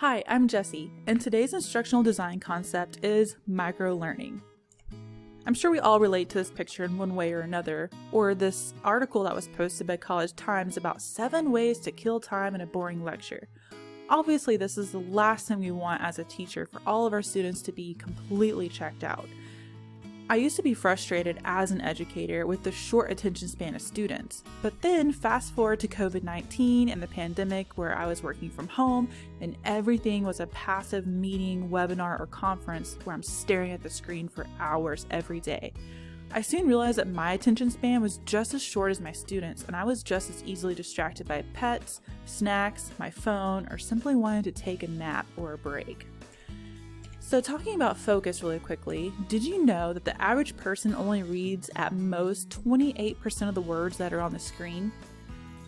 Hi, I'm Jessie, and today's instructional design concept is microlearning. I'm sure we all relate to this picture in one way or another, or this article that was posted by College Times about 7 ways to kill time in a boring lecture. Obviously, this is the last thing we want as a teacher for all of our students to be completely checked out. I used to be frustrated as an educator with the short attention span of students, but then fast forward to COVID-19 and the pandemic where I was working from home and everything was a passive meeting, webinar, or conference where I'm staring at the screen for hours every day. I soon realized that my attention span was just as short as my students, and I was just as easily distracted by pets, snacks, my phone, or simply wanting to take a nap or a break. So talking about focus really quickly, did you know that the average person only reads at most 28% of the words that are on the screen?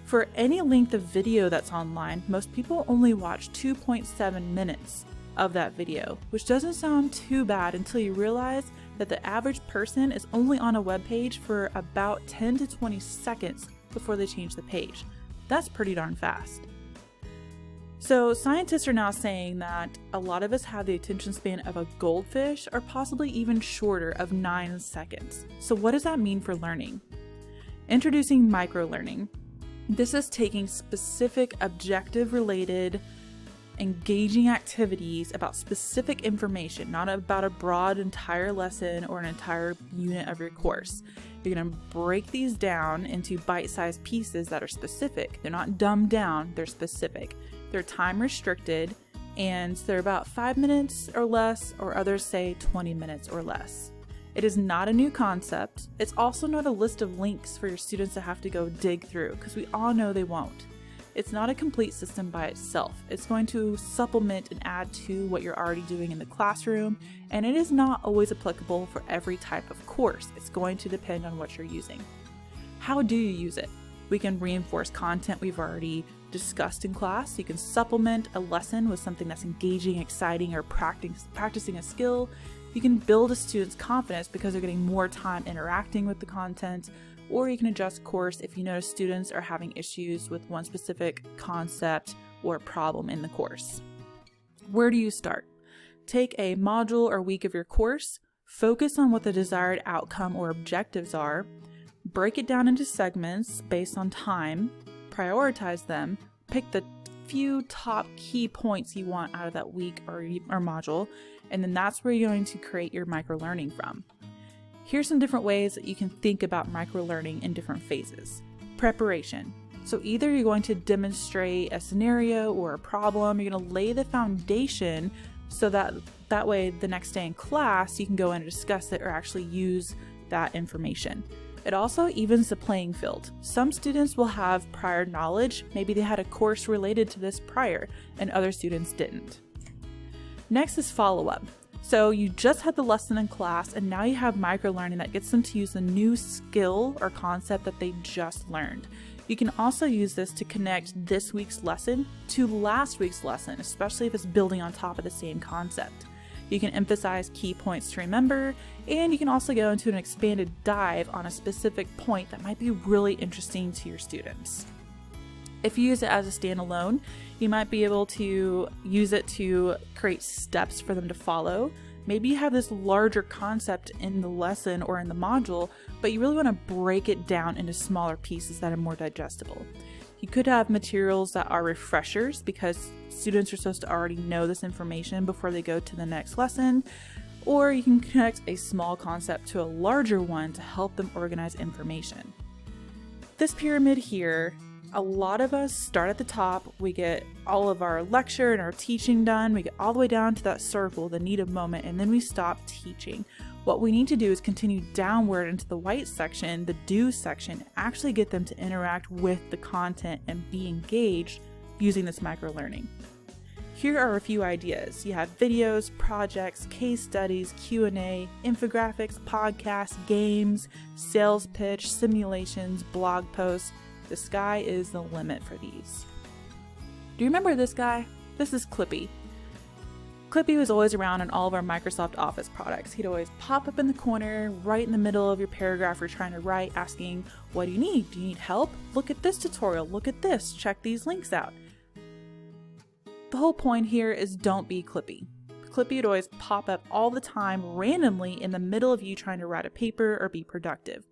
For any length of video that's online, most people only watch 2.7 minutes of that video, which doesn't sound too bad until you realize that the average person is only on a web page for about 10 to 20 seconds before they change the page. That's pretty darn fast. So scientists are now saying that a lot of us have the attention span of a goldfish, or possibly even shorter, of 9 seconds. So what does that mean for learning? Introducing microlearning. This is taking specific objective-related, engaging activities about specific information, not about a broad entire lesson or an entire unit of your course. You're going to break these down into bite-sized pieces that are specific. They're not dumbed down, they're specific. They're time restricted, and they're about 5 minutes or less, or others say 20 minutes or less. It is not a new concept. It's also not a list of links for your students to have to go dig through, because we all know they won't. It's not a complete system by itself. It's going to supplement and add to what you're already doing in the classroom, and it is not always applicable for every type of course. It's going to depend on what you're using. How do you use it? We can reinforce content we've already discussed in class. You can supplement a lesson with something that's engaging, exciting, or practicing a skill. You can build a student's confidence because they're getting more time interacting with the content, or you can adjust course if you notice students are having issues with one specific concept or problem in the course. Where do you start? Take a module or week of your course, focus on what the desired outcome or objectives are, break it down into segments based on time, prioritize them, pick the few top key points you want out of that week or module, and then that's where you're going to create your microlearning from. Here's some different ways that you can think about microlearning in different phases. Preparation. So either you're going to demonstrate a scenario or a problem, you're going to lay the foundation so that way the next day in class you can go in and discuss it or actually use that information. It also evens the playing field. Some students will have prior knowledge, maybe they had a course related to this prior, and other students didn't. Next is follow-up. So you just had the lesson in class, and now you have microlearning that gets them to use the new skill or concept that they just learned. You can also use this to connect this week's lesson to last week's lesson, especially if it's building on top of the same concept. You can emphasize key points to remember, and you can also go into an expanded dive on a specific point that might be really interesting to your students. If you use it as a standalone, you might be able to use it to create steps for them to follow. Maybe you have this larger concept in the lesson or in the module, but you really want to break it down into smaller pieces that are more digestible. You could have materials that are refreshers because students are supposed to already know this information before they go to the next lesson, or you can connect a small concept to a larger one to help them organize information. This pyramid here, a lot of us start at the top, we get all of our lecture and our teaching done, we get all the way down to that circle, the need of moment, and then we stop teaching. What we need to do is continue downward into the white section, the do section, actually get them to interact with the content and be engaged using this microlearning. Here are a few ideas. You have videos, projects, case studies, Q&A, infographics, podcasts, games, sales pitch, simulations, blog posts. The sky is the limit for these. Do you remember this guy? This is Clippy. Clippy was always around in all of our Microsoft Office products. He'd always pop up in the corner, right in the middle of your paragraph you're trying to write, asking, what do you need? Do you need help? Look at this tutorial. Look at this. Check these links out. The whole point here is don't be Clippy. Clippy would always pop up all the time randomly in the middle of you trying to write a paper or be productive.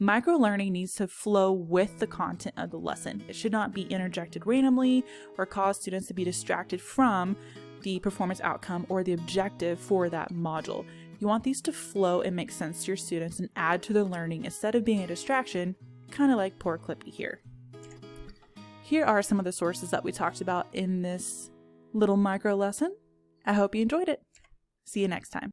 Microlearning needs to flow with the content of the lesson. It should not be interjected randomly or cause students to be distracted from the performance outcome or the objective for that module. You want these to flow and make sense to your students and add to their learning instead of being a distraction, kind of like poor Clippy here. Here are some of the sources that we talked about in this little micro lesson. I hope you enjoyed it. See you next time.